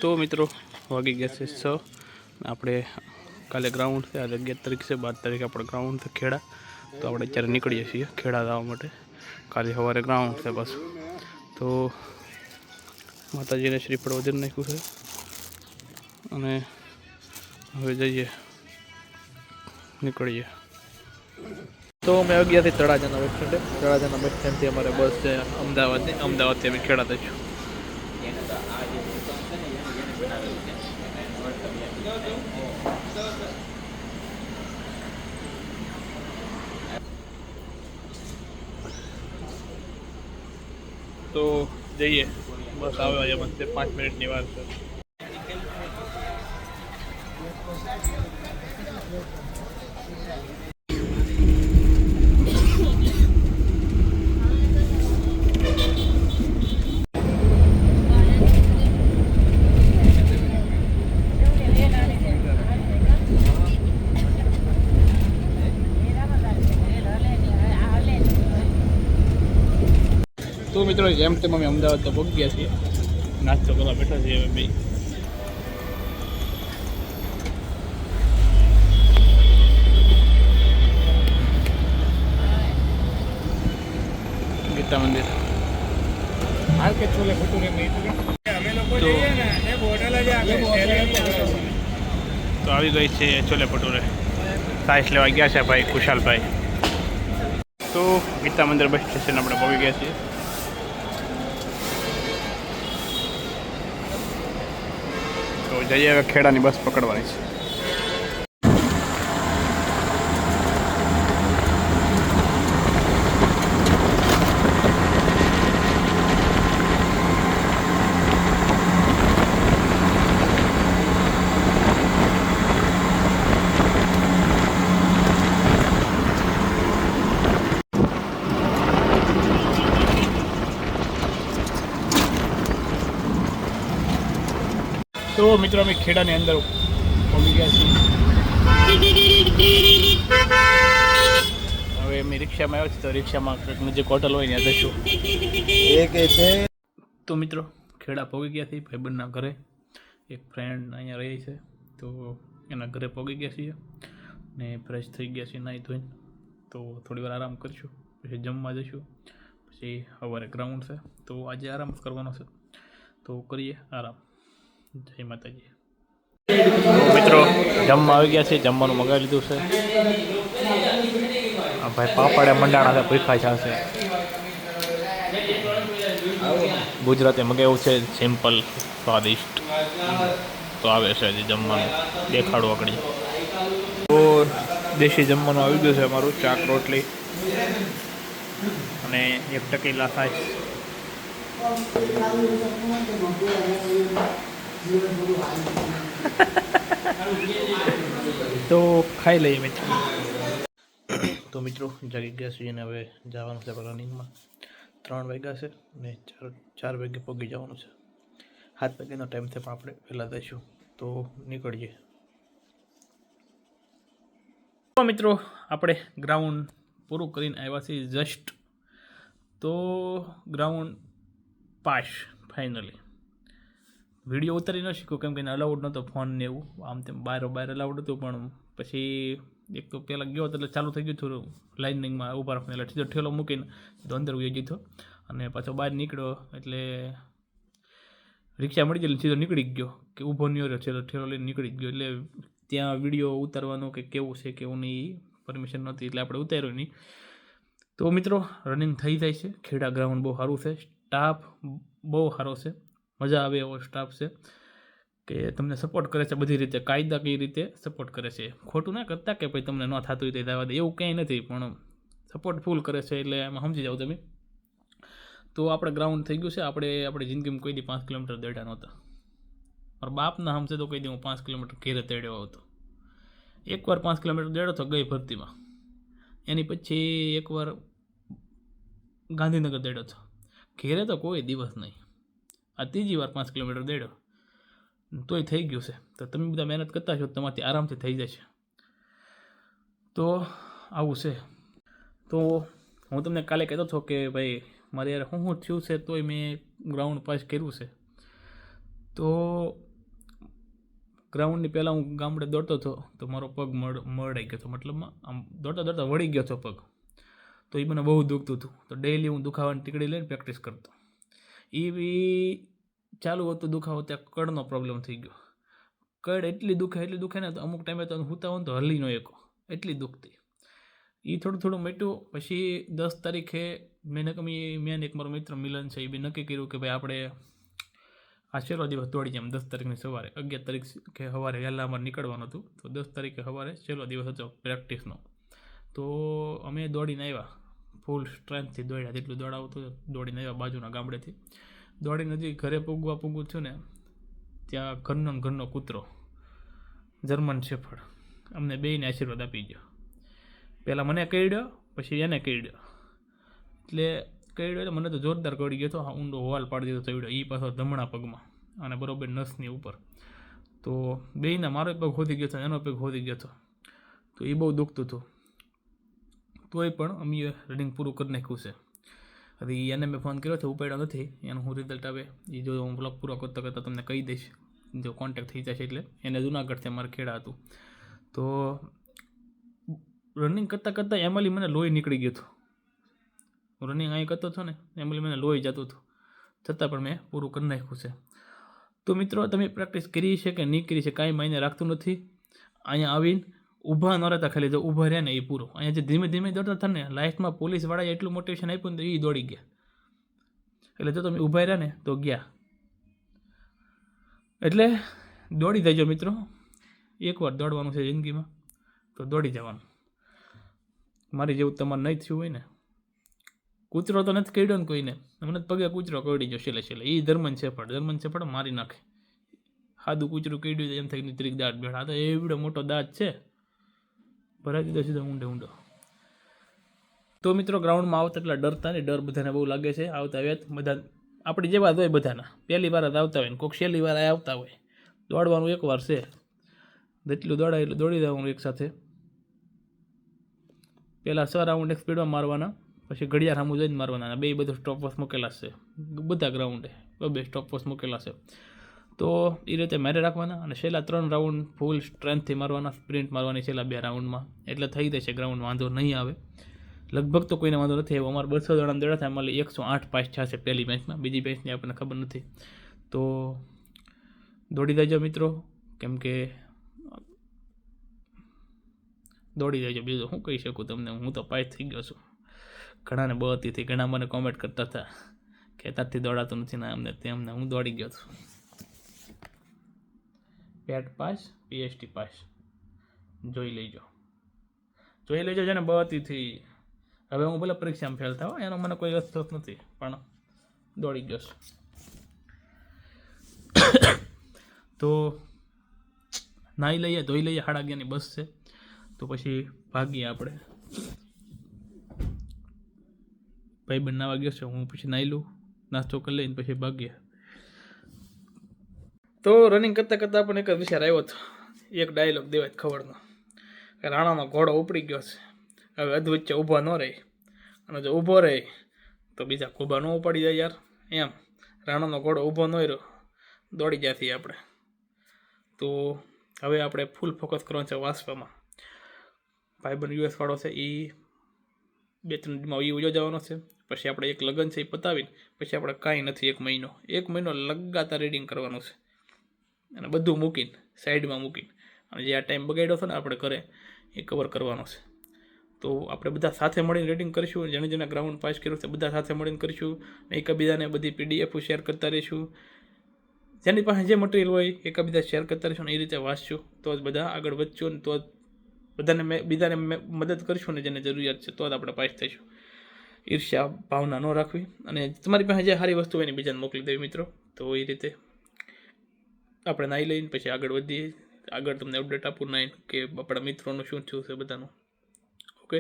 તો મિત્રો વાગી ગયા છે 6. આપણે કાલે ગ્રાઉન્ડ છે, આજે 11 તારીખ છે, 12 તારીખે આપણે ગ્રાઉન્ડ છે ખેડા. તો આપણે અત્યારે નીકળીએ છીએ ખેડા જવા માટે. કાલે સવારે ગ્રાઉન્ડ છે બસ. તો માતાજીને શ્રીફળ વધેર નાખ્યું છે અને હવે જઈએ, નીકળીએ. તો અમે ગયા હતી તળાજાના બસ સ્ટેન્ડે. તળાજાના બસ સ્ટેન્ડથી અમારે બસ છે અમદાવાદની. અમદાવાદથી અમે ખેડા થઈશું. તો જઈએ, બસ આવે એમ 5 મિનિટની વાર છે. તો મિત્રો જેમ તેમ અમે અમદાવાદ તો પહોંચી ગયા છીએ. નાસ્તો કરવા બેઠા છીએ હવે બે. ગીતા મંદિર તો આવી ગઈ છે છોલે ભટુરે. સાઈસ લેવા ગયા છે ભાઈ કુશાલભાઈ. તો ગીતા મંદિર બસ સ્ટેશન આપણે પહોંચી ગયા છીએ. તો જઈએ હવે ખેડાની બસ પકડવાની છે. તો મિત્રો અમે ખેડાની અંદર પહોંચી ગયા છીએ. હવે અમે રિક્ષામાં આવ્યો છે, તો રિક્ષામાં નજીક હોટલ હોય ત્યાં જઈશું. તો મિત્રો ખેડા પહોંચી ગયા છીએ ભાઈબંધના ઘરે. એક ફ્રેન્ડ અહીંયા રહે છે, તો એના ઘરે પહોંચી ગયા છીએ ને ફ્રેશ થઈ ગયા છીએ નાહી ધોઈને. તો થોડી વાર આરામ કરીશું, પછી જમવા જઈશું, પછી સવારે ગ્રાઉન્ડ છે. તો આજે આરામ કરવાનો છે, તો કરીએ આરામ. જય માતાજી. મિત્રો જમવા આવી ગયા છે, જમવાનું મગાવી લીધું છે. ભાઈ પાપડે મંડાણા છે, ભૂખા છે. ગુજરાતે મગાવ્યું છે સિમ્પલ સ્વાદિષ્ટ. તો આવે છે હજી જમવાનું, દેખાડું આગળ. તો દેશી જમવાનું આવી ગયું છે અમારું. શાક રોટલી અને 1 ટકેલા સાઈસ. તો ખાઈ લઈએ મિત્રો. તો મિત્રો જાગી ગયા છીએ અને હવે જવાનું છે રનિંગમાં. 3 વાગ્યા છે અને 4 વાગે પહોંચી જવાનું છે. 7 વાગ્યાનો ટાઈમ છે, પણ આપણે પહેલાં જઈશું. તો નીકળીએ. તો મિત્રો આપણે ગ્રાઉન્ડ પૂરું કરીને આવ્યા છીએ જસ્ટ. તો ગ્રાઉન્ડ પાસ ફાઇનલી. વિડીયો ઉતારી ન શીખ્યો કેમ કે એને અલાઉડ નહોતો ફોન ને એવું. આમ તેમ બહાર અલાઉડ હતું, પણ પછી એક તો પહેલાં ગયો એટલે ચાલુ થઈ ગયું હતું લાઇનિંગમાં ઊભા રાખીને. એટલે સીધો ઠેલો મૂકીને તો અંદર ઉઈ ગયો. અને પાછો બહાર નીકળ્યો એટલે રિક્ષા મળી ગઈ, સીધો નીકળી ગયો કે ઊભો નહીં રહ્યો, સીધો ઠેલો લઈને નીકળી ગયો. એટલે ત્યાં વિડીયો ઉતારવાનો કે કેવું છે કેવું નહીં પરમિશન નહોતી, એટલે આપણે ઉતાર્યો નહીં. તો મિત્રો રનિંગ થઈ જાય છે. ખેડા ગ્રાઉન્ડ બહુ સારું છે, સ્ટાફ બહુ સારો છે, મજા આવે એવો સ્ટાફ છે કે તમને સપોર્ટ કરે છે બધી રીતે, કાયદાકીય રીતે સપોર્ટ કરે છે. ખોટું ના કરતા કે ભાઈ તમને ન થતું હોય તો દાવા દે, એવું કંઈ નથી, પણ સપોર્ટ ફૂલ કરે છે. એટલે એમાં સમજી જાઓ તમે. તો આપણે ગ્રાઉન્ડ થઈ ગયું છે. આપણી જિંદગીમાં કોઈ દી 5 કિલોમીટર દોડ્યા નહોતા. મારા બાપના સમજે તો કોઈ દી હું 5 કિલોમીટર ઘેરે દોડ્યો હતો. એકવાર 5 કિલોમીટર દોડ્યો તો ગઈ ભરતીમાં. એની પછી એકવાર ગાંધીનગર દોડ્યો હતો. ઘેરે તો કોઈ દિવસ નહીં. આ 3જી વાર 5 કિલોમીટર દોડ્યો, તોય થઈ ગયું છે. તો તમે બધા મહેનત કરતા છો, તમારાથી આરામથી થઈ જશે. તો આવું છે. તો હું તમને કાલે કહેતો હતો કે ભાઈ મારે યાર શું થયું છે, તોય મેં ગ્રાઉન્ડ પાસ કર્યું છે. તો ગ્રાઉન્ડની પહેલાં હું ગામડે દોડતો હતો તો મારો પગ મરડાઈ ગયો હતો, મતલબમાં આમ દોડતા દોડતા વળી ગયો હતો પગ, તો એ મને બહુ દુખતું હતું. તો ડેઈલી હું દુખાવાની ટીકડી લઈને પ્રેક્ટિસ કરતો. એ ચાલુ હતું દુખાવો, ત્યાં કડનો પ્રોબ્લેમ થઈ ગયો. કડ એટલી દુખે ને તો અમુક ટાઈમે તો હુતા હોય તો હલી ન શકો, એટલી દુખતી. એ થોડું થોડું મટ્યું. પછી 10 તારીખે મેં એક મારો મિત્ર મિલન છે, એ બી નક્કી કર્યું કે ભાઈ આપણે આ છેલ્લો દિવસ દોડી જાય. 10 તારીખની સવારે, 11 તારીખે સવારે વહેલા અમારે નીકળવાનું હતું, તો 10 તારીખે સવારે છેલ્લો દિવસ હતો પ્રેક્ટિસનો. તો અમે દોડીને આવ્યા, ફૂલ સ્ટ્રેન્થથી દોડ્યા, જેટલું દોડાવતું દોડીને આવ્યા બાજુના ગામડેથી. દોડીને હજી ઘરે પૂગવું થયું ને, ત્યાં ઘરનો કૂતરો જર્મન શેફર્ડ અમને બેયને આશીર્વાદ આપી ગયો. પહેલાં મને કરડ્યો, પછી એને કરડ્યો. એટલે મને તો જોરદાર કરડી ગયો હતો, ઊંડો હોલ પાડી દીધો ચડ્યો, એ પાછો ધમણા પગમાં અને બરોબર નસની ઉપર. તો બેયને મારો પગ ખોદી ગયો હતો, એનો પગ ખોદી ગયો હતો. તો એ બહુ દુખતું હતું. તોય પણ અમે રનિંગ પૂરું કરી નાખ્યું છે. હવે એને મેં ફોન કર્યો હતો, ઉપાડ્યો નથી. એનું હું રિઝલ્ટ આવે એ જો હું બ્લોગ પૂરો કરતાં તમને કહી દઈશ, જો કોન્ટેક્ટ થઈ જશે. એટલે એને જુનાગઢથી અમારે ખેડા હતું. તો રનિંગ કરતાં એમલી મને લોહી નીકળી ગયું હતું. રનિંગ અહીં કરતો હતો ને એમલી મને લોહી જતું હતું, છતાં પણ મેં પૂરું કરી નાખ્યું છે. તો મિત્રો, તમે પ્રેક્ટિસ કરી છે કે નહીં કરી છે કાંઈ માયને રાખતું નથી. અહીંયા આવીને ઊભા ન રહેતા, ખાલી જો ઊભા રહે ને એ પૂરું. અહીંયા જે ધીમે ધીમે દોડતા હતા ને, લાસ્ટમાં પોલીસવાળાએ એટલું મોટિવેશન આપ્યું ને તો એ દોડી ગયા. એટલે જો તમે ઊભા રહ્યા ને તો ગયા. એટલે દોડી જજો મિત્રો, એકવાર દોડવાનું છે જિંદગીમાં, તો દોડી જવાનું. મારી જેવું તમારે નહીં થયું હોય ને, કૂતરો તો નથી કરડ્યો ને કોઈને, મને પગે કૂતરો કરડી ગયો છેલ્લે. એ જર્મન શેફર્ડ મારી નાખે. સાદું કૂતરું કરડ્યું એમ થાય ત્રીક દાંત બેઠા, તો એવડો મોટો દાંત છે, ભરાઈ દીધો સીધો ઊંડે. તો મિત્રો, ગ્રાઉન્ડમાં આવતા એટલા ડરતા નહીં, ડર બધાને બહુ લાગે છે. આવતા આવ્યા બધા આપણી જેવા જ હોય, બધાના પહેલી વાર જ આવતા હોય ને કોઈક છેલ્લી વાર આવતા હોય. દોડવાનું એકવાર છે, જેટલું દોડાય એટલું દોડી દેવાનું એક સાથે. પહેલાં 6 રાઉન્ડ એક સ્પીડમાં મારવાના, પછી ઘડિયાળ સામું જોઈને મારવાના. બે બધું સ્ટોપ વોચ મૂકેલા છે બધા ગ્રાઉન્ડે, બે સ્ટોપ વોચ મૂકેલા છે. તો એ રીતે મારે રાખવાના અને છેલ્લા 3 રાઉન્ડ ફૂલ સ્ટ્રેન્થથી મારવાના, સ્પ્રિન્ટ મારવાની છેલ્લા 2 રાઉન્ડમાં. એટલે થઈ જશે ગ્રાઉન્ડ, વાંધો નહીં આવે. લગભગ તો કોઈને વાંધો નથી આવ્યો. અમારે 200 જણા દોડ્યા હતા, અમારે 108 પાસ થશે પહેલી મેચમાં, બીજી મેચની આપણને ખબર નથી. તો દોડી દેજો મિત્રો, કેમ કે દોડી દેજો. બીજું શું કહી શકું તમને, હું તો પાસ થઈ ગયો છું. ઘણાને બહુથી ઘણા મને કોમેન્ટ કરતા હતા કે તારથી દોડાતું નથી ને અમને તેમને. હું દોડી ગયો છું. પેટ પાસ, પીએસટી પાસ જોઈ લેજો જેને બહુથી. હવે હું ભલે પરીક્ષામાં ફેલ થાવ, એનો મને કોઈ અફસોસ નથી, પણ દોડી ગયો છું. તો નાહી લઈએ, ધોઈ લઈએ, 11:30ની બસ છે, તો પછી ભાગીએ આપણે. ભાઈબંધ નાવા ગયો છે, હું પછી નાહી લઉં, નાસ્તો કરી લઈને પછી ભાગીએ. તો રનિંગ કરતાં પણ એક જ વિચાર આવ્યો હતો, એક ડાયલોગ દેવાય ખબરનો, કે રાણાનો ઘોડો ઉપડી ગયો છે, હવે અધવચ્ચે ઊભા ન રહે, અને જો ઊભો રહે તો બીજા ખોબા ન ઉપાડી જાય યાર. એમ રાણાનો ઘોડો ઊભો ન રહ્યો, દોડી જતી આપણે. તો હવે આપણે ફૂલ ફોકસ કરવાનું છે વાંચવામાં. ભાઈબંધ US વાળો છે, એ 2-3 દીમાં એ જવાનો છે. પછી આપણે એક લગ્ન છે એ પતાવીને પછી આપણે કાંઈ નથી, 1 મહિનો લગાતાર રીડિંગ કરવાનું છે, અને બધું મૂકીને સાઈડમાં મૂકીને, અને જે આ ટાઈમ બગાડ્યો છે ને આપણે ઘરે, એ કવર કરવાનો છે. તો આપણે બધા સાથે મળીને રીડિંગ કરીશું. જેને ગ્રાઉન્ડ પાસ કર્યું છે બધા સાથે મળીને કરીશું. એકબીજાને બધી PDF શેર કરતા રહીશું. જેની પાસે જે મટીરિયલ હોય એકબીજા શેર કરતા રહીશું, ને એ રીતે વાંચશું તો જ બધા આગળ વધશું, ને તો જ બીજાને મદદ કરીશું ને જેને જરૂરિયાત છે, તો જ આપણે પાસ થઈશું. ઈર્ષ્યા ભાવના ન રાખવી, અને તમારી પાસે જે સારી વસ્તુ હોય ને બીજાને મોકલી દેવી મિત્રો. તો એ રીતે આપણે નાહી લઈને પછી આગળ વધીએ. આગળ તમને અપડેટ આપું નાહીને કે આપણા મિત્રોનું શું થયું છે બધાનું. ઓકે.